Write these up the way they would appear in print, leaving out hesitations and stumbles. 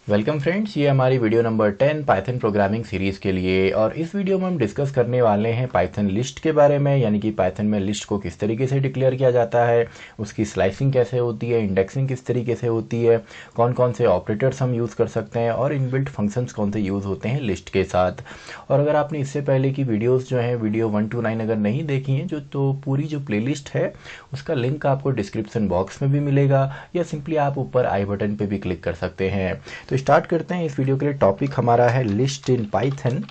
Welcome friends, ये हमारी video number 10 Python programming series के लिए। और इस वीडियो में हम डिस्कस करने वाले हैं पाइथन लिस्ट के बारे में, यानी कि पाइथन में लिस्ट को किस तरीके से डिक्लेयर किया जाता है, उसकी स्लाइसिंग कैसे होती है, इंडेक्सिंग किस तरीके से होती है, कौन कौन से ऑपरेटर्स हम यूज़ कर सकते हैं और इनबिल्ट फंक्शंस कौन से यूज़ होते हैं लिस्ट के साथ। और अगर आपने इससे पहले की वीडियोज़ जो हैं वीडियो 1 to 9 अगर नहीं देखी हैं तो पूरी जो प्ले है उसका लिंक आपको डिस्क्रिप्शन बॉक्स में भी मिलेगा, या सिंपली आप ऊपर आई बटन पर भी क्लिक कर सकते हैं। तो स्टार्ट करते हैं। इस वीडियो के लिए टॉपिक हमारा है लिस्ट इन पाइथन।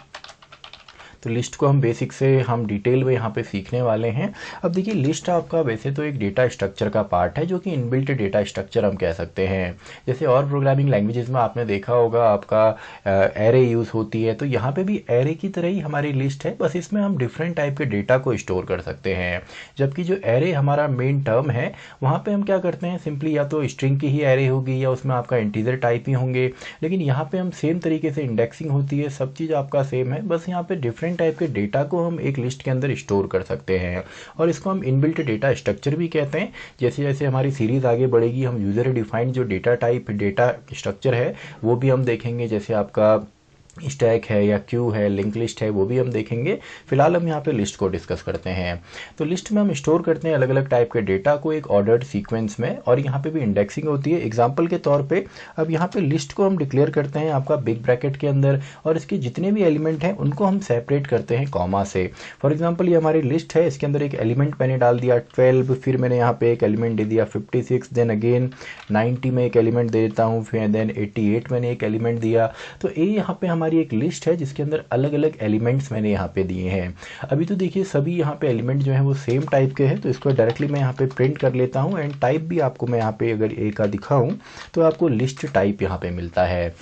तो लिस्ट को हम बेसिक से हम डिटेल में यहाँ पे सीखने वाले हैं। अब देखिए, लिस्ट आपका वैसे तो एक डेटा स्ट्रक्चर का पार्ट है, जो कि इनबिल्ट डेटा स्ट्रक्चर हम कह सकते हैं। जैसे और प्रोग्रामिंग लैंग्वेजेस में आपने देखा होगा आपका एरे यूज़ होती है, तो यहाँ पे भी एरे की तरह ही हमारी लिस्ट है, बस इसमें हम डिफरेंट टाइप के डेटा को स्टोर कर सकते हैं। जबकि जो एरे हमारा मेन टर्म है, वहाँ पर हम क्या करते हैं, सिंपली या तो स्ट्रिंग की ही एरे होगी या उसमें आपका इंटीजर टाइप ही होंगे। लेकिन यहाँ पे हम सेम तरीके से इंडेक्सिंग होती है, सब चीज़ आपका सेम है, बस यहाँ पे डिफरेंट टाइप के डेटा को हम एक लिस्ट के अंदर स्टोर कर सकते हैं। और इसको हम इनबिल्ट डेटा स्ट्रक्चर भी कहते हैं। जैसे जैसे हमारी सीरीज़ आगे बढ़ेगी, हम यूज़र डिफाइंड जो डेटा टाइप डेटा स्ट्रक्चर है वो भी हम देखेंगे। जैसे आपका स्टैक है या क्यू है, लिंक लिस्ट है, वो भी हम देखेंगे। फिलहाल हम यहाँ पे लिस्ट को डिस्कस करते हैं। तो लिस्ट में हम स्टोर करते हैं अलग अलग टाइप के डेटा को एक ऑर्डर्ड सीक्वेंस में, और यहाँ पे भी इंडेक्सिंग होती है। एग्जांपल के तौर पे अब यहाँ पे लिस्ट को हम डिक्लेयर करते हैं आपका बिग ब्रैकेट के अंदर, और इसके जितने भी एलिमेंट हैं उनको हम सेपरेट करते हैं कॉमा से। फॉर एग्जाम्पल ये हमारी लिस्ट है, इसके अंदर एक एलिमेंट मैंने डाल दिया 12, फिर मैंने यहाँ पे एक एलिमेंट दे दिया 56, देन अगेन 90 में एक एलिमेंट दे देता हूँ, फिर देन 88 मैंने एक एलिमेंट दिया। तो ये यहाँ पे हमारी एक लिस्ट है जिसके अंदर अलग अलग एलिमेंट्स मैंने यहाँ पे दिए हैं। अभी तो देखिए सभी यहाँ पे एलिमेंट जो है वो सेम टाइप के हैं, तो इसको डायरेक्टली मैं यहाँ पे प्रिंट कर लेता हूँ। एंड टाइप भी आपको मैं यहाँ पे अगर ए का दिखाऊँ तो आपको लिस्ट टाइप यहाँ पे मिलता है।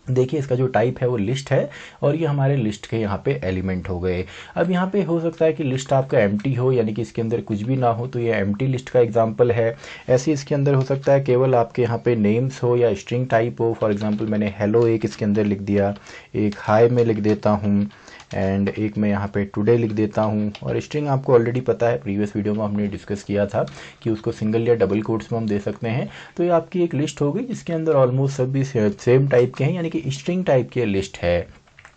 देखिए इसका जो टाइप है वो लिस्ट है, और ये हमारे लिस्ट के यहाँ पे एलिमेंट हो गए। अब यहाँ पे हो सकता है कि लिस्ट आपका एम्प्टी हो, यानी कि इसके अंदर कुछ भी ना हो, तो ये एम्प्टी लिस्ट का एग्जांपल है। ऐसे इसके अंदर हो सकता है केवल आपके यहाँ पे नेम्स हो या स्ट्रिंग टाइप हो। फॉर एग्जांपल मैंने हेलो एक इसके अंदर लिख दिया, एक हाई में लिख देता हूँ, एंड एक मैं यहाँ पे टुडे लिख देता हूँ। और स्ट्रिंग आपको ऑलरेडी पता है, प्रीवियस वीडियो में हमने डिस्कस किया था कि उसको सिंगल या डबल कोट्स में हम दे सकते हैं। तो ये आपकी एक लिस्ट हो गई जिसके अंदर ऑलमोस्ट सभी सेम टाइप के हैं, यानी कि स्ट्रिंग टाइप की लिस्ट है।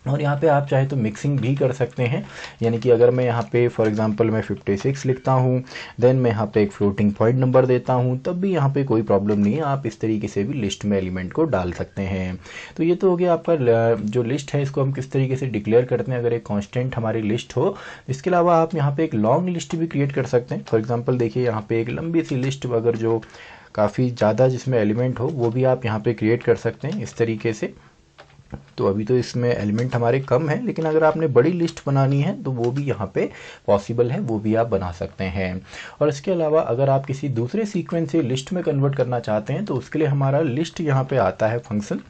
और यहाँ पे आप चाहे तो मिक्सिंग भी कर सकते हैं, यानी कि अगर मैं यहाँ पे फॉर एग्जांपल मैं 56 लिखता हूँ, देन मैं यहाँ पे एक फ्लोटिंग पॉइंट नंबर देता हूँ, तब भी यहाँ पे कोई प्रॉब्लम नहीं है। आप इस तरीके से भी लिस्ट में एलिमेंट को डाल सकते हैं। तो ये तो हो गया आपका जो लिस्ट है, इसको हम किस तरीके से डिक्लेयर करते हैं अगर एक कॉन्स्टेंट हमारी लिस्ट हो। इसके अलावा आप यहाँ पे एक लॉन्ग लिस्ट भी क्रिएट कर सकते हैं। फॉर एग्जाम्पल देखिए यहाँ पे एक लंबी सी लिस्ट अगर जो काफ़ी ज़्यादा जिसमें एलिमेंट हो, वो भी आप यहाँ पे क्रिएट कर सकते हैं इस तरीके से। तो अभी तो इसमें एलिमेंट हमारे कम हैं, लेकिन अगर आपने बड़ी लिस्ट बनानी है तो वो भी यहाँ पे पॉसिबल है, वो भी आप बना सकते हैं। और इसके अलावा अगर आप किसी दूसरे सीक्वेंस से लिस्ट में कन्वर्ट करना चाहते हैं तो उसके लिए हमारा लिस्ट यहाँ पे आता है फंक्शन,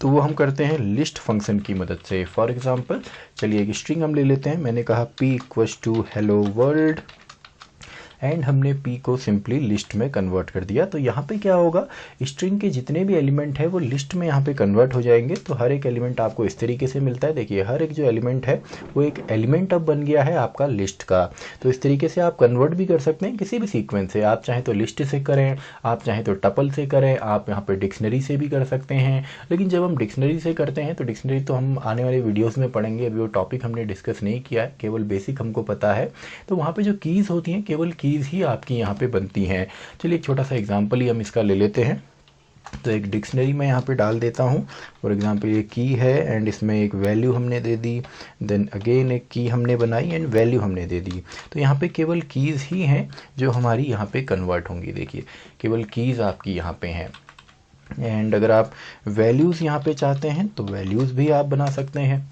तो वो हम करते हैं लिस्ट फंक्शन की मदद से। फॉर एग्जांपल चलिए एक स्ट्रिंग हम ले लेते हैं। मैंने कहा p equals to hello world, and हमने p को सिंपली लिस्ट में कन्वर्ट कर दिया। तो यहाँ पे क्या होगा, स्ट्रिंग के जितने भी एलिमेंट है वो लिस्ट में यहाँ पे कन्वर्ट हो जाएंगे। तो हर एक एलिमेंट आपको इस तरीके से मिलता है। देखिए हर एक जो एलिमेंट है वो एक एलिमेंट अब बन गया है आपका लिस्ट का। तो इस तरीके से आप कन्वर्ट भी कर सकते हैं किसी भी सीक्वेंस से। आप चाहें तो लिस्ट से करें, आप चाहें तो टपल से करें, आप यहाँ पर डिक्शनरी से भी कर सकते हैं। लेकिन जब हम डिक्शनरी से करते हैं तो डिक्शनरी तो हम आने वाले वीडियोज़ में पढ़ेंगे, अभी वो टॉपिक हमने डिस्कस नहीं किया है, केवल बेसिक हमको पता है। तो वहाँ पर जो कीज़ होती हैं केवल कीज़ ही आपकी यहाँ पे बनती हैं। चलिए एक छोटा सा एग्जांपल ही हम इसका ले लेते हैं। तो एक डिक्शनरी में यहाँ पे डाल देता हूँ। फॉर एग्जांपल ये की है, एंड इसमें एक वैल्यू हमने दे दी, देन अगेन एक की हमने बनाई एंड वैल्यू हमने दे दी। तो यहाँ पे केवल कीज़ ही हैं जो हमारी यहाँ पे कन्वर्ट होंगी। देखिए केवल कीज़ आपकी यहाँ पे हैं। एंड अगर आप वैल्यूज़ यहाँ पे चाहते हैं तो वैल्यूज़ भी आप बना सकते हैं।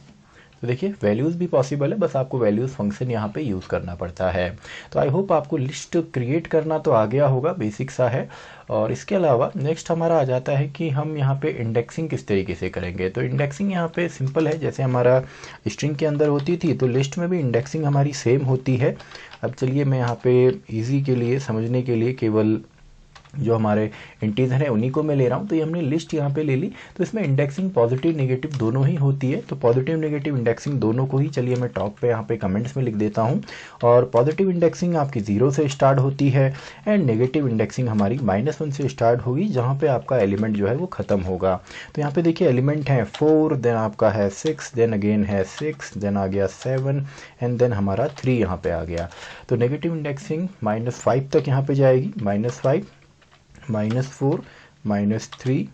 तो देखिए वैल्यूज़ भी पॉसिबल है, बस आपको वैल्यूज़ फंक्शन यहाँ पे यूज़ करना पड़ता है। तो आई होप आपको लिस्ट क्रिएट करना तो आ गया होगा, बेसिक सा है। और इसके अलावा नेक्स्ट हमारा आ जाता है कि हम यहाँ पे इंडेक्सिंग किस तरीके से करेंगे। तो इंडेक्सिंग यहाँ पे सिंपल है, जैसे हमारा स्ट्रिंग के अंदर होती थी तो लिस्ट में भी इंडेक्सिंग हमारी सेम होती है। अब चलिए मैं यहाँ पे ईजी के लिए समझने के लिए केवल जो हमारे इंटीजर है उन्हीं को मैं ले रहा हूँ। तो ये हमने लिस्ट यहाँ पे ले ली। तो इसमें इंडेक्सिंग पॉजिटिव नेगेटिव दोनों ही होती है। तो पॉजिटिव नेगेटिव इंडेक्सिंग दोनों को ही चलिए मैं टॉप पे यहाँ पे कमेंट्स में लिख देता हूँ। और पॉजिटिव इंडेक्सिंग आपकी 0 से स्टार्ट होती है एंड नेगेटिव इंडेक्सिंग हमारी -1 से स्टार्ट होगी, जहाँ पे आपका एलिमेंट जो है वो ख़त्म होगा। तो यहाँ पे देखिए एलिमेंट है 4, देन आपका है 6, देन अगेन है 6, देन आ गया 7 एंड देन हमारा 3 यहाँ पे आ गया। तो नेगेटिव इंडेक्सिंग -5 तक यहाँ पे जाएगी, -5, -4, -3,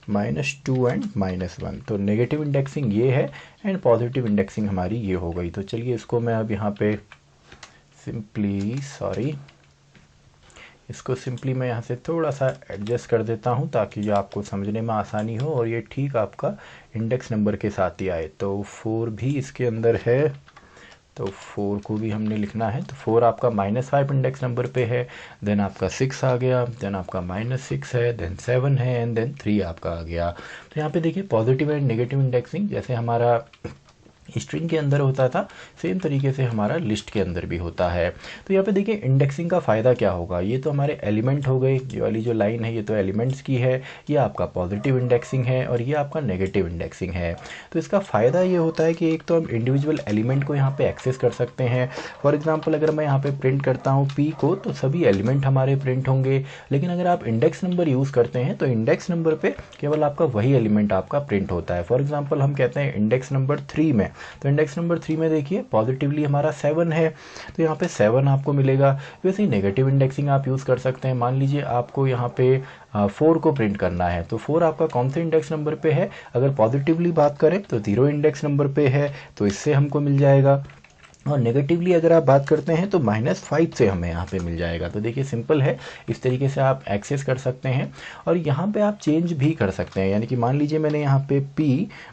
-2 एंड -1। तो नेगेटिव इंडेक्सिंग ये है एंड पॉजिटिव इंडेक्सिंग हमारी ये हो गई। तो चलिए इसको मैं अब यहाँ पे सिंपली मैं यहाँ से थोड़ा सा एडजस्ट कर देता हूँ ताकि जो आपको समझने में आसानी हो और ये ठीक आपका इंडेक्स नंबर के साथ ही आए। तो 4 भी इसके अंदर है, तो 4 को भी हमने लिखना है। तो 4 आपका -5 इंडेक्स नंबर पे है, देन आपका 6 आ गया, देन आपका -6 है, देन 7 है एंड देन 3 आपका आ गया। तो यहाँ पे देखिए पॉजिटिव एंड नेगेटिव इंडेक्सिंग जैसे हमारा स्ट्रिंग के अंदर होता था, सेम तरीके से हमारा लिस्ट के अंदर भी होता है। तो यहाँ पे देखिए इंडेक्सिंग का फ़ायदा क्या होगा, ये तो हमारे एलिमेंट हो गए, ये वाली जो लाइन है ये तो एलिमेंट्स की है, ये आपका पॉजिटिव इंडेक्सिंग है और ये आपका नेगेटिव इंडेक्सिंग है। तो इसका फ़ायदा ये होता है कि एक तो हम इंडिविजुअल एलिमेंट को यहाँ पे एक्सेस कर सकते हैं। फॉर एग्जाम्पल अगर मैं यहाँ पे प्रिंट करता हूँ P को, तो सभी एलिमेंट हमारे प्रिंट होंगे। लेकिन अगर आप इंडेक्स नंबर यूज़ करते हैं तो इंडेक्स नंबर पर केवल आपका वही एलिमेंट आपका प्रिंट होता है। फॉर एग्जाम्पल हम कहते हैं इंडेक्स नंबर 3 में, तो इंडेक्स नंबर 3 में देखिए पॉजिटिवली हमारा 7 है, तो यहाँ पे 7 आपको मिलेगा। वैसे ही नेगेटिव इंडेक्सिंग आप यूज़ कर सकते हैं। मान लीजिए आपको यहाँ पे 4 को प्रिंट करना है, तो 4 आपका कौन से इंडेक्स नंबर पे है, अगर पॉजिटिवली बात करें तो 0 इंडेक्स नंबर पे है, तो इससे हमको मिल जाएगा। और नेगेटिवली अगर आप बात करते हैं तो -5 से हमें यहाँ पे मिल जाएगा। तो देखिए सिंपल है, इस तरीके से आप एक्सेस कर सकते हैं और यहाँ पे आप चेंज भी कर सकते हैं। यानी कि मान लीजिए मैंने यहाँ पे P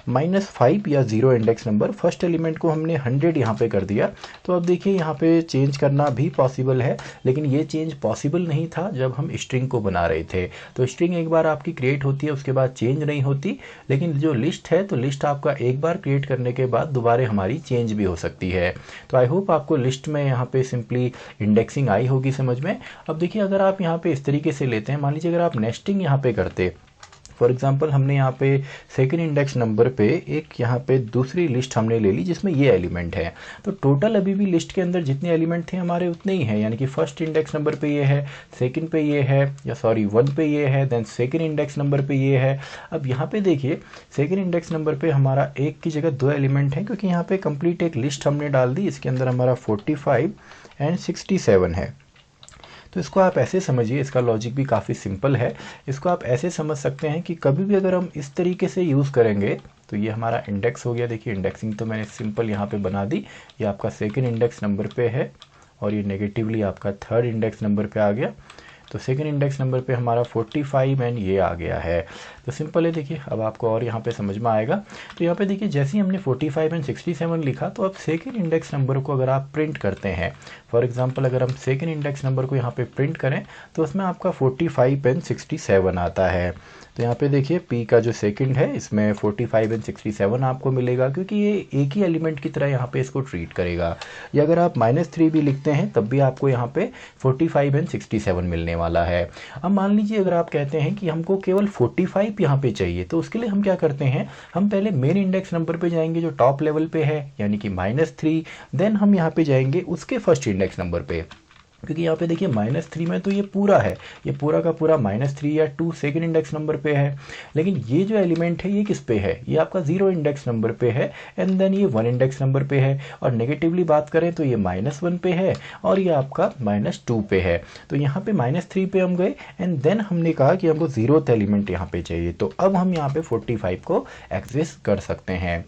-5 या 0 इंडेक्स नंबर, फर्स्ट एलिमेंट को हमने 100 यहाँ पे कर दिया। तो अब देखिए यहाँ पे चेंज करना भी पॉसिबल है, लेकिन ये चेंज पॉसिबल नहीं था जब हम स्ट्रिंग को बना रहे थे। तो स्ट्रिंग एक बार आपकी क्रिएट होती है, उसके बाद चेंज नहीं होती। लेकिन जो लिस्ट है, तो लिस्ट आपका एक बार क्रिएट करने के बाद दोबारा हमारी चेंज भी हो सकती है। तो आई होप आपको लिस्ट में यहाँ पे सिंपली इंडेक्सिंग आई होगी समझ में। अब देखिए अगर आप यहाँ पे इस तरीके से लेते हैं, मान लीजिए अगर आप नेस्टिंग यहाँ पे करते, फॉर एग्जांपल हमने यहाँ पे सेकंड इंडेक्स नंबर पे एक यहाँ पे दूसरी लिस्ट हमने ले ली जिसमें ये एलिमेंट है, तो टोटल अभी भी लिस्ट के अंदर जितने एलिमेंट थे हमारे उतने ही हैं। यानी कि फर्स्ट इंडेक्स नंबर पे ये है, सेकंड पे ये है, या सॉरी 1 पे ये है, देन सेकंड इंडेक्स नंबर पे ये है। अब यहाँ पे देखिए सेकंड इंडेक्स नंबर पे हमारा एक की जगह 2 एलिमेंट हैं, क्योंकि यहाँ पे कंप्लीट एक लिस्ट हमने डाल दी। इसके अंदर हमारा 45 एंड 67 है। तो इसको आप ऐसे समझिए, इसका लॉजिक भी काफ़ी सिंपल है। इसको आप ऐसे समझ सकते हैं कि कभी भी अगर हम इस तरीके से यूज़ करेंगे, तो ये हमारा इंडेक्स हो गया। देखिए इंडेक्सिंग तो मैंने सिंपल यहाँ पे बना दी, ये आपका सेकंड इंडेक्स नंबर पे है और ये नेगेटिवली आपका थर्ड इंडेक्स नंबर पे आ गया। तो सेकंड इंडेक्स नंबर पे हमारा 45 एंड ये आ गया है। तो सिंपल है, देखिए अब आपको और यहाँ पे समझ में आएगा। तो यहाँ पे देखिए जैसे ही हमने 45 एंड 67 लिखा, तो अब सेकंड इंडेक्स नंबर को अगर आप प्रिंट करते हैं, फॉर एग्जांपल अगर हम सेकंड इंडेक्स नंबर को यहाँ पे प्रिंट करें, तो उसमें आपका 45 एंड 67 आता है। तो यहाँ पे देखिए P का जो सेकंड है, इसमें 45 एंड 67 आपको मिलेगा, क्योंकि ये एक ही एलिमेंट की तरह यहाँ पे इसको ट्रीट करेगा। या अगर आप -3 भी लिखते हैं, तब भी आपको यहाँ पे 45 एंड 67 मिलने वाला है। अब मान लीजिए अगर आप कहते हैं कि हमको केवल 45 यहाँ पे चाहिए, तो उसके लिए हम क्या करते हैं, हम पहले मेन इंडेक्स नंबर पे जाएंगे जो टॉप लेवल पे है, यानी कि -3, देन हम यहाँ पे जाएंगे उसके फर्स्ट इंडेक्स नंबर पे, क्योंकि यहाँ पे देखिए -3 में तो ये पूरा है, ये पूरा का पूरा -3 या 2 सेकंड इंडेक्स नंबर पे है। लेकिन ये जो एलिमेंट है ये किस पे है, ये आपका 0 इंडेक्स नंबर पे है एंड देन ये 1 इंडेक्स नंबर पे है। और नेगेटिवली बात करें तो ये -1 पे है और ये आपका -2 पे है। तो यहाँ पे -3 पे हम गए एंड देन हमने कहा कि हमको 0th एलिमेंट यहाँ पे चाहिए, तो अब हम यहाँ पे 45 को एक्सेस कर सकते हैं।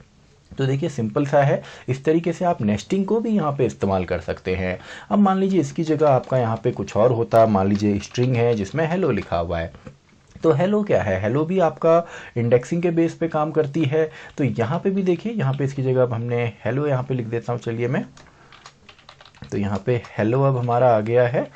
तो देखिए सिंपल सा है, इस तरीके से आप नेस्टिंग को भी यहाँ पे इस्तेमाल कर सकते हैं। अब मान लीजिए इसकी जगह आपका यहाँ पे कुछ और होता, मान लीजिए स्ट्रिंग है जिसमें हेलो लिखा हुआ है, तो हेलो क्या है, हेलो भी आपका इंडेक्सिंग के बेस पे काम करती है। तो यहाँ पे भी देखिए, यहाँ पे इसकी जगह अब हमने हेलो यहाँ पे लिख देता हूँ, चलिए मैं, तो यहाँ पे हेलो अब हमारा आ गया है।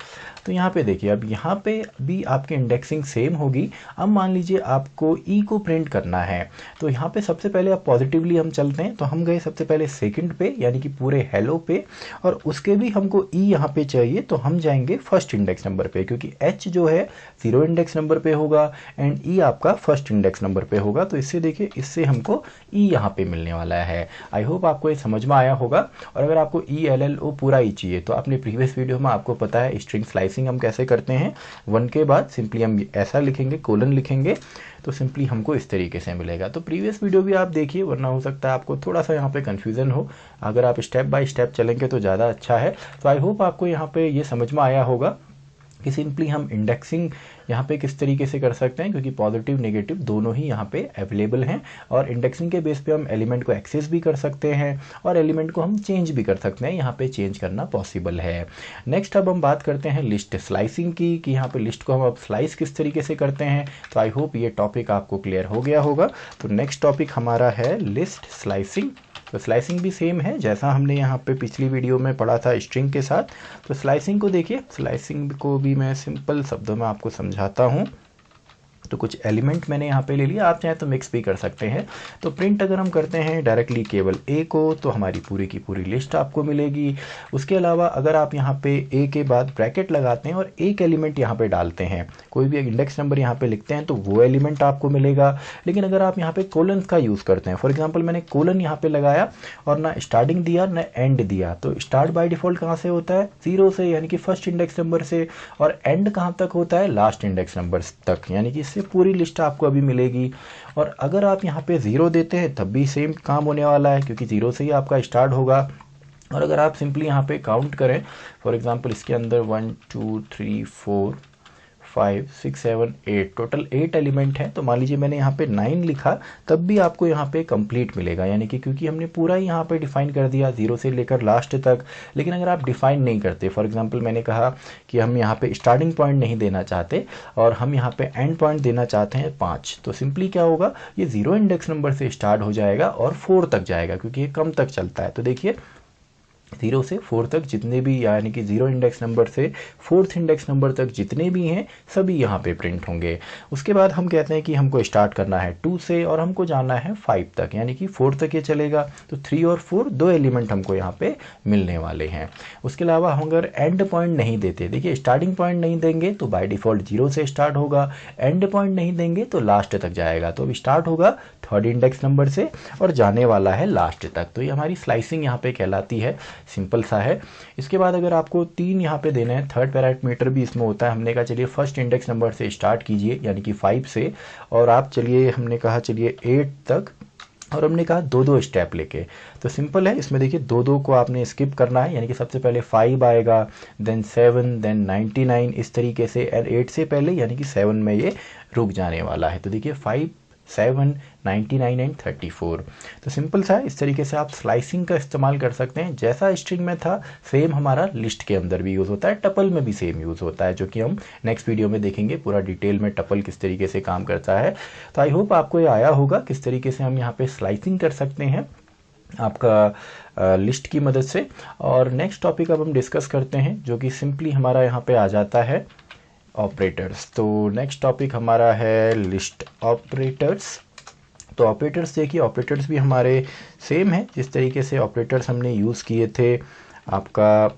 तो यहाँ पे देखिए, अब यहाँ पे भी आपकी इंडेक्सिंग सेम होगी। अब मान लीजिए आपको ई को प्रिंट करना है, तो यहाँ पे सबसे पहले आप पॉजिटिवली हम चलते हैं, तो हम गए सबसे पहले सेकंड पे यानी कि पूरे हेलो पे, और उसके भी हमको ई यहाँ पे चाहिए, तो हम जाएंगे फर्स्ट इंडेक्स नंबर पे, क्योंकि एच जो है 0 इंडेक्स नंबर पे होगा एंड ई आपका फर्स्ट इंडेक्स नंबर पे होगा। तो इससे देखिए, इससे हमको ई यहाँ पे मिलने वाला है। आई होप आपको ये समझ में आया होगा। और अगर आपको ई एल एल ओ पूरा ई चाहिए, तो आपने प्रीवियस वीडियो में आपको पता है स्ट्रिंग स्लाइसिंग हम कैसे करते हैं। 1 के बाद सिंपली हम ऐसा लिखेंगे, कोलन लिखेंगे, तो सिंपली हमको इस तरीके से मिलेगा। तो प्रीवियस वीडियो भी आप देखिए, वरना हो सकता है आपको थोड़ा सा यहाँ पे कन्फ्यूज़न हो। अगर आप स्टेप बाय स्टेप चलेंगे तो ज़्यादा अच्छा है। तो आई होप आपको यहाँ पे ये समझ में आया होगा कि सिंपली हम इंडेक्सिंग यहाँ पे किस तरीके से कर सकते हैं, क्योंकि पॉजिटिव नेगेटिव दोनों ही यहाँ पे अवेलेबल हैं। और इंडेक्सिंग के बेस पे हम एलिमेंट को एक्सेस भी कर सकते हैं और एलिमेंट को हम चेंज भी कर सकते हैं। यहाँ पे चेंज करना पॉसिबल है। नेक्स्ट अब हम बात करते हैं लिस्ट स्लाइसिंग की, कि यहाँ पे लिस्ट को हम अब स्लाइस किस तरीके से करते हैं। तो आई होप ये टॉपिक आपको क्लियर हो गया होगा। तो नेक्स्ट टॉपिक हमारा है लिस्ट स्लाइसिंग। तो स्लाइसिंग भी सेम है जैसा हमने यहाँ पे पिछली वीडियो में पढ़ा था स्ट्रिंग के साथ। तो स्लाइसिंग को देखिए, स्लाइसिंग को भी मैं सिंपल शब्दों में आपको समझाता हूँ। तो कुछ एलिमेंट मैंने यहाँ पे ले लिया, आप चाहें तो मिक्स भी कर सकते हैं। तो प्रिंट अगर हम करते हैं डायरेक्टली केवल ए को, तो हमारी पूरी की पूरी लिस्ट आपको मिलेगी। उसके अलावा अगर आप यहाँ पे ए के बाद ब्रैकेट लगाते हैं और एक एलिमेंट यहाँ पे डालते हैं, कोई भी इंडेक्स नंबर यहाँ पे लिखते हैं, तो वो एलिमेंट आपको मिलेगा। लेकिन अगर आप यहाँ पे कोलन का यूज़ करते हैं, फॉर एग्जाम्पल मैंने कोलन यहाँ पे लगाया और ना स्टार्टिंग दिया ना एंड दिया, तो स्टार्ट बाय डिफॉल्ट कहाँ से होता है, 0 से, यानी कि फर्स्ट इंडेक्स नंबर से, और एंड कहाँ तक होता है, लास्ट इंडेक्स नंबर तक, यानी कि इससे पूरी लिस्ट आपको अभी मिलेगी। और अगर आप यहाँ पे 0 देते हैं तब भी सेम काम होने वाला है, क्योंकि 0 से ही आपका स्टार्ट होगा। और अगर आप सिंपली यहाँ पे काउंट करें, फॉर एग्जांपल इसके अंदर 1 2 3 4 5 6 7 8 टोटल 8 एलिमेंट हैं, तो मान लीजिए मैंने यहाँ पे 9 लिखा, तब भी आपको यहाँ पे कंप्लीट मिलेगा, यानी कि क्योंकि हमने पूरा ही यहाँ पे डिफाइन कर दिया 0 से लेकर लास्ट तक। लेकिन अगर आप डिफाइन नहीं करते, फॉर एग्जांपल मैंने कहा कि हम यहाँ पे स्टार्टिंग पॉइंट नहीं देना चाहते और हम यहाँ पे एंड पॉइंट देना चाहते हैं 5, तो सिंपली क्या होगा, ये 0 इंडेक्स नंबर से स्टार्ट हो जाएगा और 4 तक जाएगा, क्योंकि ये कम तक चलता है। तो देखिए 0 से 4 तक जितने भी, यानी कि 0 इंडेक्स नंबर से 4th इंडेक्स नंबर तक जितने भी हैं सभी यहाँ पे प्रिंट होंगे। उसके बाद हम कहते हैं कि हमको स्टार्ट करना है 2 से और हमको जाना है 5 तक, यानी कि 4 तक ये चलेगा। तो 3 और 4 दो एलिमेंट हमको यहाँ पे मिलने वाले हैं। उसके अलावा हम अगर एंड पॉइंट नहीं देते, देखिए स्टार्टिंग पॉइंट नहीं देंगे तो बाय डिफ़ॉल्ट 0 से स्टार्ट होगा, एंड पॉइंट नहीं देंगे तो लास्ट तक जाएगा। तो अब स्टार्ट होगा 3rd इंडेक्स नंबर से और जाने वाला है लास्ट तक। तो ये हमारी स्लाइसिंग यहाँ पे कहलाती है, सिंपल सा है। इसके बाद अगर आपको 3 यहाँ पे देना है, थर्ड पैरामीटर भी इसमें होता है। हमने कहा चलिए फर्स्ट इंडेक्स नंबर से स्टार्ट कीजिए, यानी कि 5 से, और आप चलिए हमने कहा चलिए 8 तक, और हमने कहा 2-2 स्टेप लेके। तो सिंपल है, इसमें देखिए 2-2 को आपने स्किप करना है, यानी कि सबसे पहले 5 आएगा, देन 7, देन 99, इस तरीके से, और 8 से पहले यानी कि 7 में ये रुक जाने वाला है। तो देखिए 5 7 99 एंड 34। तो सिंपल सा है, इस तरीके से आप स्लाइसिंग का इस्तेमाल कर सकते हैं। जैसा स्ट्रिंग में था सेम हमारा लिस्ट के अंदर भी यूज़ होता है, टपल में भी सेम यूज़ होता है, जो कि हम नेक्स्ट वीडियो में देखेंगे पूरा डिटेल में टपल किस तरीके से काम करता है। तो आई होप आपको ये आया होगा किस तरीके से हम यहाँ पे स्लाइसिंग कर सकते हैं आपका लिस्ट की मदद से। और नेक्स्ट टॉपिक अब हम डिस्कस करते हैं, जो कि सिंपली हमारा यहाँ पे आ जाता है ऑपरेटर्स। तो नेक्स्ट टॉपिक हमारा है लिस्ट ऑपरेटर्स। तो ऑपरेटर्स देखिए, ऑपरेटर्स भी हमारे सेम है, जिस तरीके से ऑपरेटर्स हमने यूज़ किए थे आपका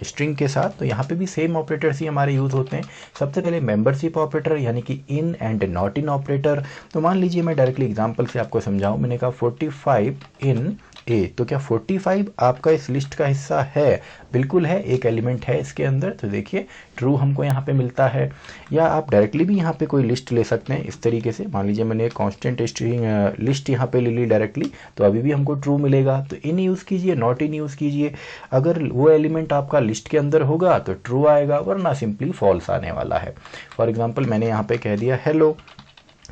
स्ट्रिंग के साथ, तो यहाँ पे भी सेम ऑपरेटर्स ही हमारे यूज़ होते हैं। सबसे पहले मेंबरशिप ऑपरेटर, यानी कि in and not in operator. तो मान लीजिए मैं डायरेक्टली एग्जांपल से आपको समझाऊं, मैंने कहा 45 इन ए, तो क्या 45 आपका इस लिस्ट का हिस्सा है? बिल्कुल है, एक एलिमेंट है इसके अंदर। तो देखिए ट्रू हमको यहाँ पे मिलता है। या आप डायरेक्टली भी यहाँ पे कोई लिस्ट ले सकते हैं इस तरीके से। मान लीजिए मैंने कांस्टेंट स्ट्रिंग लिस्ट यहाँ पे ले ली डायरेक्टली, तो अभी भी हमको ट्रू मिलेगा। तो इन यूज़ कीजिए, नॉट इन यूज़ कीजिए। अगर वो एलिमेंट आपका लिस्ट के अंदर होगा तो ट्रू आएगा, वरना सिंपली फॉल्स आने वाला है। फॉर एग्जाम्पल मैंने यहाँ पे कह दिया हेलो,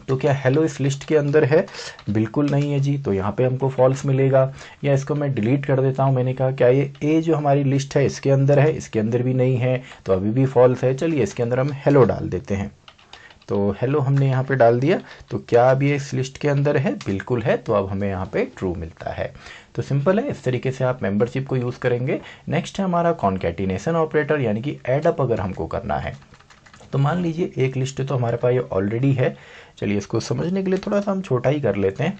तो क्या हेलो इस लिस्ट के अंदर है? बिल्कुल नहीं है जी, तो यहाँ पे हमको फॉल्स मिलेगा। या इसको मैं डिलीट कर देता हूँ, मैंने कहा क्या ये ए जो हमारी लिस्ट है इसके अंदर है? इसके अंदर भी नहीं है, तो अभी भी फॉल्स है। चलिए इसके अंदर हम हेलो डाल देते हैं। तो हेलो हमने यहाँ पे डाल दिया, तो क्या अब ये इस लिस्ट के अंदर है? बिल्कुल है, तो अब हमें यहाँ पे ट्रू मिलता है। तो सिंपल है, इस तरीके से आप मेंबरशिप को यूज़ करेंगे। नेक्स्ट है हमारा कॉन्कैटिनेशन ऑपरेटर, यानी कि एडअप अगर हमको करना है। तो मान लीजिए एक लिस्ट तो हमारे पास ये ऑलरेडी है, चलिए इसको समझने के लिए थोड़ा सा हम छोटा ही कर लेते हैं।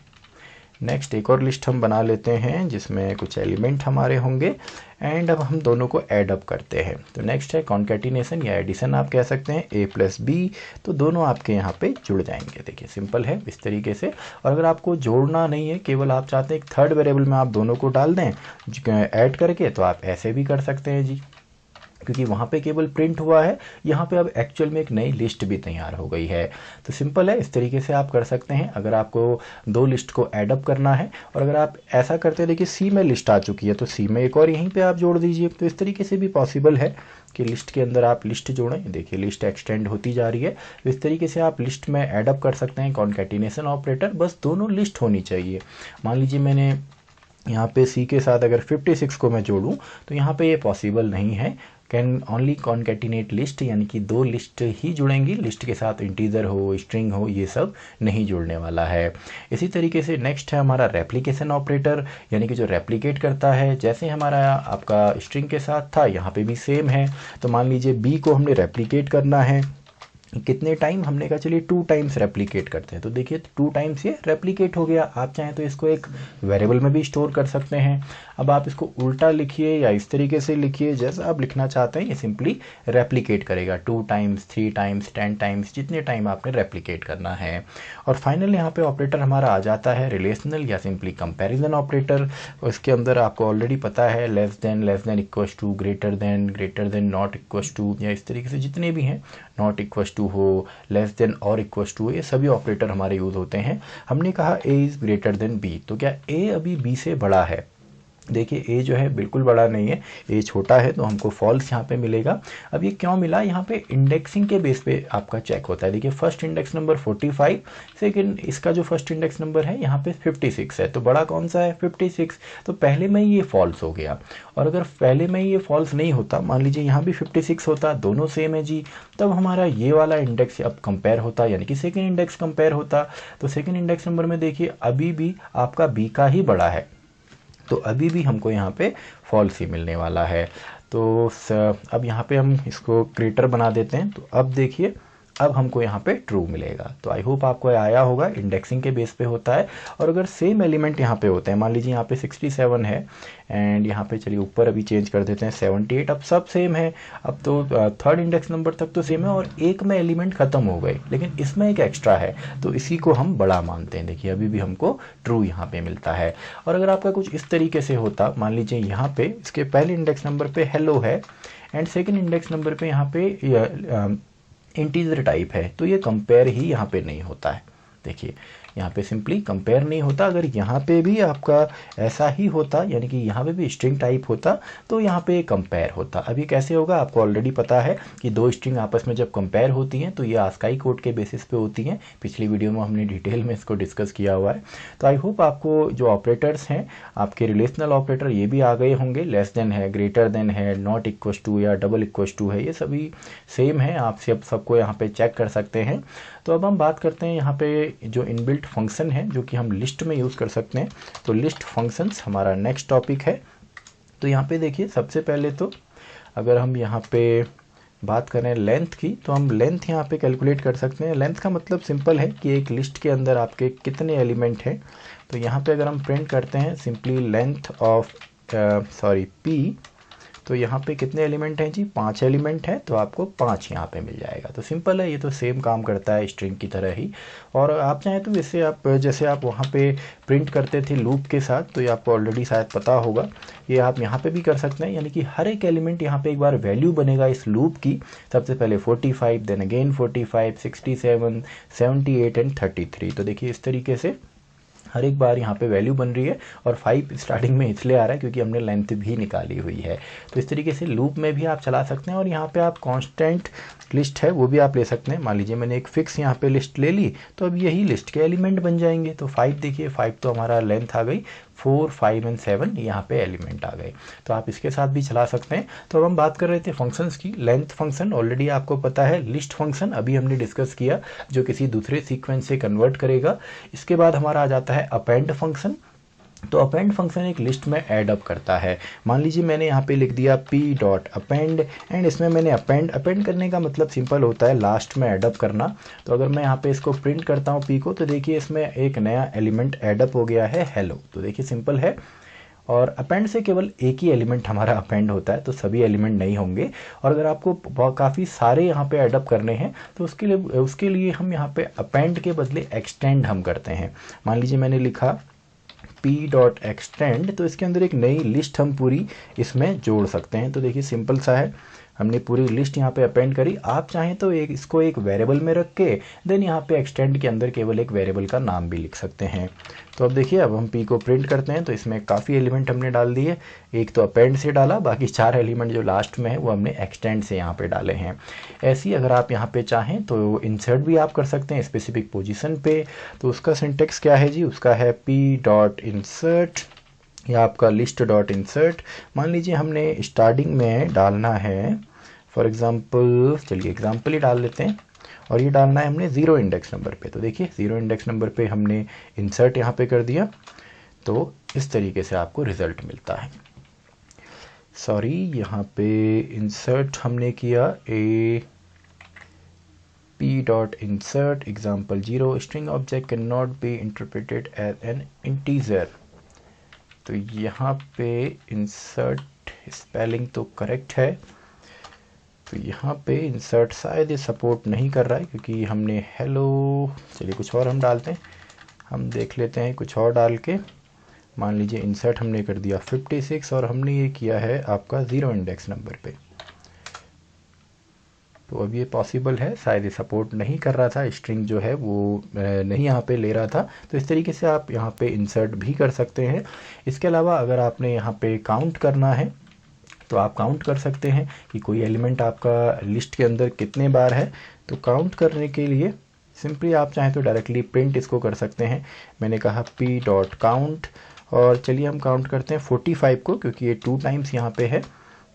नेक्स्ट एक और लिस्ट हम बना लेते हैं जिसमें कुछ एलिमेंट हमारे होंगे, एंड अब हम दोनों को ऐड अप करते हैं। तो नेक्स्ट है कॉन्कैटिनेशन या एडिशन आप कह सकते हैं, a प्लस बी, तो दोनों आपके यहाँ पे जुड़ जाएंगे। देखिए सिंपल है इस तरीके से। और अगर आपको जोड़ना नहीं है, केवल आप चाहते हैं एक थर्ड वेरिएबल में आप दोनों को डाल दें ऐड करके, तो आप ऐसे भी कर सकते हैं जी, क्योंकि वहाँ पे केवल प्रिंट हुआ है, यहाँ पे अब एक्चुअल में एक नई लिस्ट भी तैयार हो गई है। तो सिंपल है, इस तरीके से आप कर सकते हैं अगर आपको दो लिस्ट को ऐडअप करना है। और अगर आप ऐसा करते हैं, देखिए सी में लिस्ट आ चुकी है, तो सी में एक और यहीं पे आप जोड़ दीजिए। तो इस तरीके से भी पॉसिबल है कि लिस्ट के अंदर आप लिस्ट जोड़ें। देखिए लिस्ट एक्सटेंड होती जा रही है, तो इस तरीके से आप लिस्ट में ऐडअप कर सकते हैं कॉन्कैटिनेशन ऑपरेटर। बस दोनों लिस्ट होनी चाहिए। मान लीजिए मैंने यहाँ पे सी के साथ अगर 56 को मैं जोड़ूँ, तो यहाँ पे ये पॉसिबल नहीं है। कैन ओनली कॉन्कैटिनेट लिस्ट, यानी कि दो लिस्ट ही जुड़ेंगी, लिस्ट के साथ इंटीजर हो, स्ट्रिंग हो, ये सब नहीं जुड़ने वाला है। इसी तरीके से नेक्स्ट है हमारा रेप्लिकेशन ऑपरेटर, यानी कि जो रेप्लिकेट करता है, जैसे हमारा आपका स्ट्रिंग के साथ था, यहाँ पे भी सेम है। तो मान लीजिए बी को हमने रेप्लिकेट करना है, कितने टाइम? हमने कहा चलिए 2 टाइम्स रेप्लिकेट करते हैं। तो देखिए 2 टाइम्स ये रेप्लिकेट हो गया। आप चाहें तो इसको एक वेरिएबल में भी स्टोर कर सकते हैं। अब आप इसको उल्टा लिखिए या इस तरीके से लिखिए, जैसा आप लिखना चाहते हैं, ये सिंपली रेप्लिकेट करेगा 2 टाइम्स, 3 टाइम्स, 10 टाइम्स, जितने टाइम आपने रेप्लिकेट करना है। और फाइनल यहाँ पे ऑपरेटर हमारा आ जाता है रिलेशनल या सिंपली कंपैरिजन ऑपरेटर। उसके अंदर आपको ऑलरेडी पता है less than equals to, greater than not equals to, या इस तरीके से जितने भी हैं, नॉट इक्वल्स टू हो, लेस देन और इक्वल्स टू, ये सभी ऑपरेटर हमारे यूज़ होते हैं। हमने कहा a is greater than b, तो क्या a अभी b से बड़ा है? देखिए a जो है बिल्कुल बड़ा नहीं है, a छोटा है, तो हमको फॉल्स यहाँ पे मिलेगा। अब ये क्यों मिला? यहाँ पे इंडेक्सिंग के बेस पे आपका चेक होता है। देखिए फर्स्ट इंडेक्स नंबर 45, सेकंड इसका जो फर्स्ट इंडेक्स नंबर है यहाँ पे 56 है, तो बड़ा कौन सा है? 56। तो पहले में ही ये फॉल्स हो गया। और अगर पहले में ही ये फॉल्स नहीं होता, मान लीजिए यहाँ भी 56 होता, दोनों सेम है जी, तब हमारा ये वाला इंडेक्स अब कंपेयर होता, यानी कि सेकेंड इंडेक्स कंपेयर होता। तो सेकेंड इंडेक्स नंबर में देखिए अभी भी आपका बी का ही बड़ा है, तो अभी भी हमको यहाँ पे फॉल्स ही मिलने वाला है। तो अब यहाँ पे हम इसको ग्रेटर बना देते हैं, तो अब देखिए अब हमको यहाँ पे ट्रू मिलेगा। तो आई होप आपको आया होगा, इंडेक्सिंग के बेस पे होता है। और अगर सेम एलिमेंट यहाँ पे होते हैं, मान लीजिए यहाँ पे 67 है, एंड यहाँ पे चलिए ऊपर अभी चेंज कर देते हैं 78, अब सब सेम है। अब तो थर्ड इंडेक्स नंबर तक तो सेम है, और एक में एलिमेंट ख़त्म हो गए, लेकिन इसमें एक एक्स्ट्रा है, तो इसी को हम बड़ा मानते हैं। देखिए अभी भी हमको ट्रू यहाँ पे मिलता है। और अगर आपका कुछ इस तरीके से होता, मान लीजिए यहाँ पे इसके पहले इंडेक्स नंबर पे हेलो है, एंड सेकेंड इंडेक्स नंबर पे यहाँ पे इंटीजर टाइप है, तो ये कंपेयर ही यहाँ पे नहीं होता है। देखिए यहाँ पे सिंपली कंपेयर नहीं होता। अगर यहाँ पे भी आपका ऐसा ही होता, यानी कि यहाँ पे भी स्ट्रिंग टाइप होता, तो यहाँ पे कंपेयर होता। अभी कैसे होगा आपको ऑलरेडी पता है कि दो स्ट्रिंग आपस में जब कंपेयर होती हैं तो ये आस्काई कोड के बेसिस पे होती हैं। पिछली वीडियो में हमने डिटेल में इसको डिस्कस किया हुआ है। तो आई होप आपको जो ऑपरेटर्स हैं आपके रिलेशनल ऑपरेटर ये भी आ गए होंगे। लेस देन है, ग्रेटर देन है, नॉट इक्वल्स टू या डबल इक्वल्स टू है, ये सभी सेम है। आप सबको यहाँ पे चेक कर सकते हैं। तो अब हम बात करते हैं यहाँ पे जो इनबिल्ट फंक्शन है जो कि हम लिस्ट में यूज़ कर सकते हैं। तो लिस्ट फंक्शंस हमारा नेक्स्ट टॉपिक है। तो यहाँ पे देखिए सबसे पहले तो अगर हम यहाँ पे बात करें लेंथ की, तो हम लेंथ यहाँ पे कैलकुलेट कर सकते हैं। लेंथ का मतलब सिंपल है कि एक लिस्ट के अंदर आपके कितने एलिमेंट हैं। तो यहाँ पे अगर हम प्रिंट करते हैं सिंपली लेंथ ऑफ पी, तो यहाँ पे कितने एलिमेंट हैं जी? 5 एलिमेंट हैं, तो आपको 5 यहाँ पे मिल जाएगा। तो सिंपल है, ये तो सेम काम करता है स्ट्रिंग की तरह ही। और आप चाहें तो इससे आप जैसे आप वहाँ पे प्रिंट करते थे लूप के साथ, तो ये आपको ऑलरेडी शायद पता होगा, ये आप यहाँ पे भी कर सकते हैं। यानी कि हर एक एलिमेंट यहाँ पे एक बार वैल्यू बनेगा इस लूप की। सबसे पहले 45, देन अगेन 45, 67, 78 एंड 33। तो देखिए इस तरीके से हर एक बार यहाँ पे वैल्यू बन रही है। और 5 स्टार्टिंग में इसलिए आ रहा है क्योंकि हमने लेंथ भी निकाली हुई है। तो इस तरीके से लूप में भी आप चला सकते हैं। और यहाँ पे आप कांस्टेंट लिस्ट है वो भी आप ले सकते हैं। मान लीजिए मैंने एक फिक्स यहाँ पे लिस्ट ले ली, तो अब यही लिस्ट के एलिमेंट बन जाएंगे। तो 5 देखिए, 5 तो हमारा लेंथ आ गई। 4, 5 एंड 7 यहाँ पे एलिमेंट आ गए। तो आप इसके साथ भी चला सकते हैं। तो अब हम बात कर रहे थे फंक्शंस की। लेंथ फंक्शन ऑलरेडी आपको पता है, लिस्ट फंक्शन अभी हमने डिस्कस किया जो किसी दूसरे सीक्वेंस से कन्वर्ट करेगा। इसके बाद हमारा आ जाता है अपेंड फंक्शन। तो अपेंड फंक्शन एक लिस्ट में ऐड अप करता है। मान लीजिए मैंने यहाँ पे लिख दिया p डॉट अपेंड एंड इसमें मैंने अपेंड करने का मतलब सिंपल होता है लास्ट में ऐड अप करना। तो अगर मैं यहाँ पे इसको प्रिंट करता हूँ p को, तो देखिए इसमें एक नया एलिमेंट ऐड अप हो गया है हेलो। तो देखिए सिंपल है। और अपेंड से केवल एक ही एलिमेंट हमारा अपेंड होता है, तो सभी एलिमेंट नहीं होंगे। और अगर आपको काफ़ी सारे यहाँ पे ऐड अप करने हैं तो उसके लिए हम यहाँ पे अपेंड के बदले एक्सटेंड हम करते हैं। मान लीजिए मैंने लिखा p डॉट एक्सटेंड, तो इसके अंदर एक नई लिस्ट हम पूरी इसमें जोड़ सकते हैं। तो देखिए सिंपल सा है, हमने पूरी लिस्ट यहाँ पे अपेंड करी। आप चाहें तो इसको एक वेरिएबल में रख के देन यहाँ पे एक्सटेंड के अंदर केवल एक वेरिएबल का नाम भी लिख सकते हैं। तो अब देखिए, अब हम p को प्रिंट करते हैं तो इसमें काफ़ी एलिमेंट हमने डाल दिए। एक तो अपेंड से डाला, बाकी 4 एलिमेंट जो लास्ट में है वो हमने एक्सटेंड से यहाँ पे डाले हैं। ऐसे ही अगर आप यहाँ पे चाहें तो इंसर्ट भी आप कर सकते हैं स्पेसिफिक पोजीशन पे। तो उसका सिंटेक्स क्या है जी, उसका है p डॉट इंसर्ट या आपका लिस्ट डॉट इंसर्ट। मान लीजिए हमने स्टार्टिंग में डालना है, फॉर एग्जांपल चलिए एग्जांपल ही डाल लेते हैं, और ये डालना है हमने 0 इंडेक्स नंबर पे। तो देखिए 0 इंडेक्स नंबर पे हमने इंसर्ट यहाँ पे कर दिया। तो इस तरीके से आपको रिजल्ट मिलता है। सॉरी, यहाँ पे इंसर्ट हमने किया a p dot insert example 0 string object can not be interpreted as an integer. तो यहाँ पे इंसर्ट स्पेलिंग तो करेक्ट है, तो यहाँ पे इंसर्ट शायद ये सपोर्ट नहीं कर रहा है क्योंकि हमने हेलो, चलिए कुछ और हम डालते हैं, हम देख लेते हैं कुछ और डाल के। मान लीजिए इंसर्ट हमने कर दिया 56 और हमने ये किया है आपका 0 इंडेक्स नंबर पे। तो अब ये पॉसिबल है, शायद ये सपोर्ट नहीं कर रहा था, स्ट्रिंग जो है वो नहीं यहाँ पे ले रहा था। तो इस तरीके से आप यहाँ पे इंसर्ट भी कर सकते हैं। इसके अलावा अगर आपने यहाँ पे काउंट करना है तो आप काउंट कर सकते हैं कि कोई एलिमेंट आपका लिस्ट के अंदर कितने बार है। तो काउंट करने के लिए सिंपली आप चाहें तो डायरेक्टली प्रिंट इसको कर सकते हैं। मैंने कहा p डॉट काउंट, और चलिए हम काउंट करते हैं 45 को, क्योंकि ये 2 टाइम्स यहाँ पे है।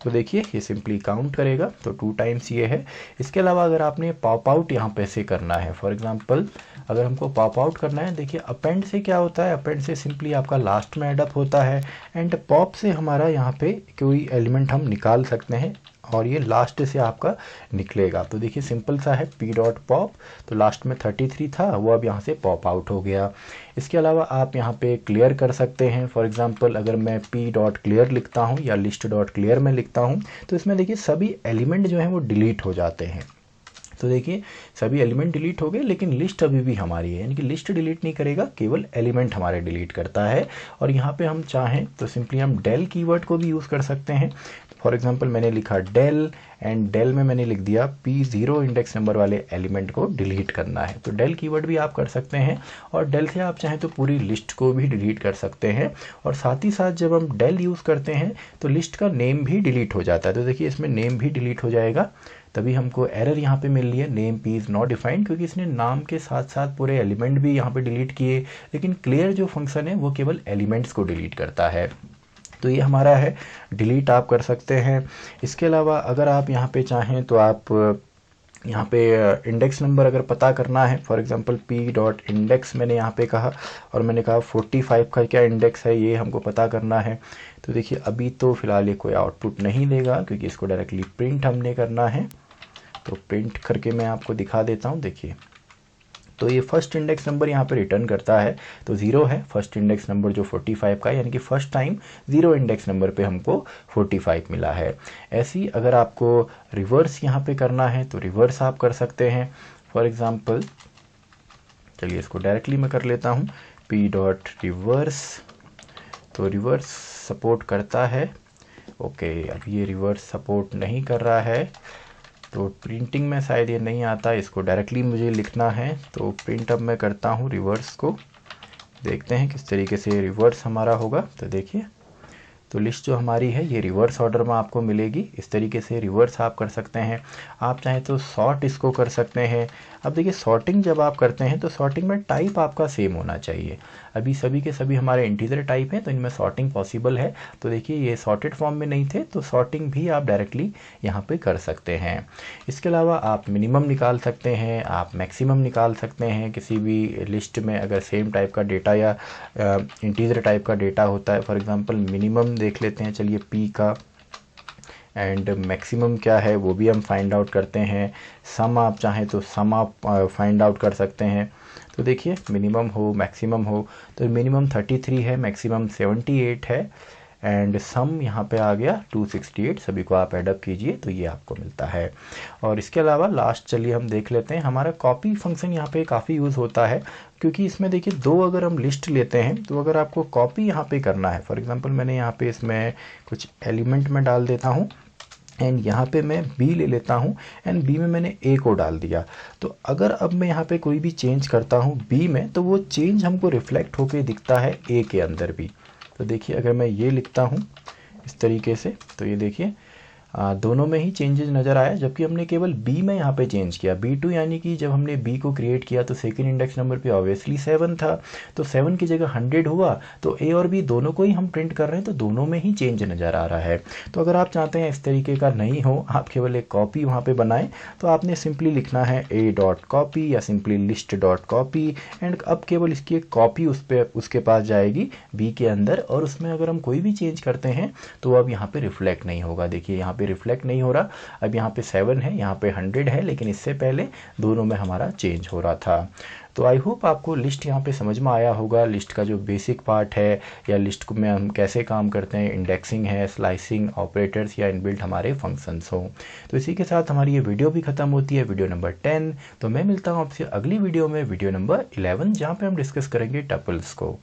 तो देखिए ये सिंपली काउंट करेगा, तो 2 टाइम्स ये है। इसके अलावा अगर आपने पॉप आउट यहाँ पे से करना है, फॉर एग्जांपल अगर हमको पॉप आउट करना है, देखिए अपेंड से क्या होता है, अपेंड से सिंपली आपका लास्ट में एडअप होता है, एंड पॉप से हमारा यहाँ पे कोई एलिमेंट हम निकाल सकते हैं और ये लास्ट से आपका निकलेगा। तो देखिए सिंपल सा है, p डॉट पॉप, तो लास्ट में 33 था वो अब यहाँ से पॉप आउट हो गया। इसके अलावा आप यहाँ पे क्लियर कर सकते हैं। फॉर एग्जांपल अगर मैं p डॉट क्लियर लिखता हूँ या लिस्ट डॉट क्लियर में लिखता हूँ तो इसमें देखिए सभी एलिमेंट जो हैं वो डिलीट हो जाते हैं। तो देखिए सभी एलिमेंट डिलीट हो गए, लेकिन लिस्ट अभी भी हमारी है, यानी कि लिस्ट डिलीट नहीं करेगा, केवल एलिमेंट हमारे डिलीट करता है। और यहाँ पे हम चाहें तो सिंपली हम डेल कीवर्ड को भी यूज़ कर सकते हैं। फॉर एग्जांपल मैंने लिखा डेल, एंड डेल में मैंने लिख दिया p0 इंडेक्स नंबर वाले एलिमेंट को डिलीट करना है। तो डेल कीवर्ड भी आप कर सकते हैं, और डेल से आप चाहें तो पूरी लिस्ट को भी डिलीट कर सकते हैं। और साथ ही साथ जब हम डेल यूज़ करते हैं तो लिस्ट का नेम भी डिलीट हो जाता है। तो देखिए इसमें नेम भी डिलीट हो जाएगा, तभी हमको एरर यहाँ पे मिल रही है, name p is not defined, क्योंकि इसने नाम के साथ साथ पूरे एलिमेंट भी यहाँ पे डिलीट किए। लेकिन क्लियर जो फंक्शन है वो केवल एलिमेंट्स को डिलीट करता है। तो ये हमारा है, डिलीट आप कर सकते हैं। इसके अलावा अगर आप यहाँ पे चाहें तो आप यहाँ पे इंडेक्स नंबर अगर पता करना है, for example p dot index मैंने यहाँ पे कहा और मैंने कहा 45 का क्या इंडेक्स है ये हमको पता करना है। तो देखिए अभी तो फ़िलहाल ये कोई आउटपुट नहीं देगा क्योंकि इसको डायरेक्टली प्रिंट हमने करना है। तो प्रिंट करके मैं आपको दिखा देता हूँ। देखिए तो ये फर्स्ट इंडेक्स नंबर यहाँ पे रिटर्न करता है, तो 0 है फर्स्ट इंडेक्स नंबर जो 45 का, यानी कि फर्स्ट टाइम 0 इंडेक्स नंबर पे हमको 45 मिला है। ऐसे ही अगर आपको रिवर्स यहाँ पे करना है तो रिवर्स आप कर सकते हैं। फॉर एग्जांपल चलिए इसको डायरेक्टली मैं कर लेता हूँ, p डॉट रिवर्स, तो रिवर्स सपोर्ट करता है। ओके, अब ये रिवर्स सपोर्ट नहीं कर रहा है, तो प्रिंटिंग में शायद ये नहीं आता, इसको डायरेक्टली मुझे लिखना है। तो प्रिंट अब मैं करता हूँ रिवर्स को, देखते हैं किस तरीके से रिवर्स हमारा होगा। तो देखिए तो लिस्ट जो हमारी है ये रिवर्स ऑर्डर में आपको मिलेगी। इस तरीके से रिवर्स आप कर सकते हैं। आप चाहें तो सॉर्ट इसको कर सकते हैं। अब देखिए सॉर्टिंग जब आप करते हैं तो सॉर्टिंग में टाइप आपका सेम होना चाहिए। अभी सभी के सभी हमारे इंटीजर टाइप हैं तो इनमें सॉर्टिंग पॉसिबल है। तो देखिए ये सॉर्टेड फॉर्म में नहीं थे तो सॉर्टिंग भी आप डायरेक्टली यहाँ पे कर सकते हैं। इसके अलावा आप मिनिमम निकाल सकते हैं, आप मैक्सिमम निकाल सकते हैं। किसी भी लिस्ट में अगर सेम टाइप का डेटा या इंटीजर टाइप का डेटा होता है, फॉर एग्जांपल मिनिमम देख लेते हैं चलिए p का, एंड मैक्सिमम क्या है वो भी हम फाइंड आउट करते हैं। सम आप चाहें तो सम आप फाइंड आउट कर सकते हैं। तो देखिए मिनिमम हो मैक्सिमम हो, तो मिनिमम 33 है, मैक्सिमम 78 है, एंड सम यहाँ पे आ गया 268। सभी को आप एडअप कीजिए तो ये आपको मिलता है। और इसके अलावा लास्ट चलिए हम देख लेते हैं, हमारा कॉपी फंक्शन यहाँ पे काफ़ी यूज़ होता है, क्योंकि इसमें देखिए दो अगर हम लिस्ट लेते हैं तो अगर आपको कॉपी यहाँ पे करना है, फॉर एग्जांपल मैंने यहाँ पे इसमें कुछ एलिमेंट में डाल देता हूँ एंड यहाँ पे मैं b ले लेता हूँ एंड b में मैंने a को डाल दिया। तो अगर अब मैं यहाँ पे कोई भी चेंज करता हूँ b में तो वो चेंज हमको रिफ्लेक्ट होके दिखता है a के अंदर भी। तो देखिए अगर मैं ये लिखता हूँ इस तरीके से तो ये देखिए दोनों में ही चेंजेस नज़र आया, जबकि हमने केवल b में यहाँ पे चेंज किया। b2 यानी कि जब हमने b को क्रिएट किया तो सेकंड इंडेक्स नंबर पे ऑब्वियसली 7 था, तो 7 की जगह 100 हुआ, तो a और b दोनों को ही हम प्रिंट कर रहे हैं तो दोनों में ही चेंज नज़र आ रहा है। तो अगर आप चाहते हैं इस तरीके का नहीं हो, आप केवल एक कॉपी वहाँ पर बनाएं, तो आपने सिंपली लिखना है a.copy या सिंपली list.copy, एंड अब केवल इसकी एक कॉपी उसके पास जाएगी b के अंदर, और उसमें अगर हम कोई भी चेंज करते हैं तो अब यहाँ पे रिफ्लेक्ट नहीं होगा। देखिए यहाँ पे रिफ्लेक्ट नहीं हो रहा। अब यहाँ पे 7 है, यहाँ पे 100 है, लेकिन इससे पहले दोनों में हमारा चेंज हो रहा था। तो आई होप आपको लिस्ट यहाँ पे समझ में आया होगा। लिस्ट का जो बेसिक पार्ट है या लिस्ट में हम कैसे काम करते हैं, इंडेक्सिंग है, स्लाइसिंग, ऑपरेटर्स या इनबिल्ट हमारे फंक्शंस हो। तो इसी के साथ हमारी ये वीडियो भी खत्म होती है, वीडियो नंबर 10। तो मैं मिलता हूँ आपसे अगली वीडियो में, वीडियो नंबर 11, जहाँ पे हम डिस्कस करेंगे टपल्स को।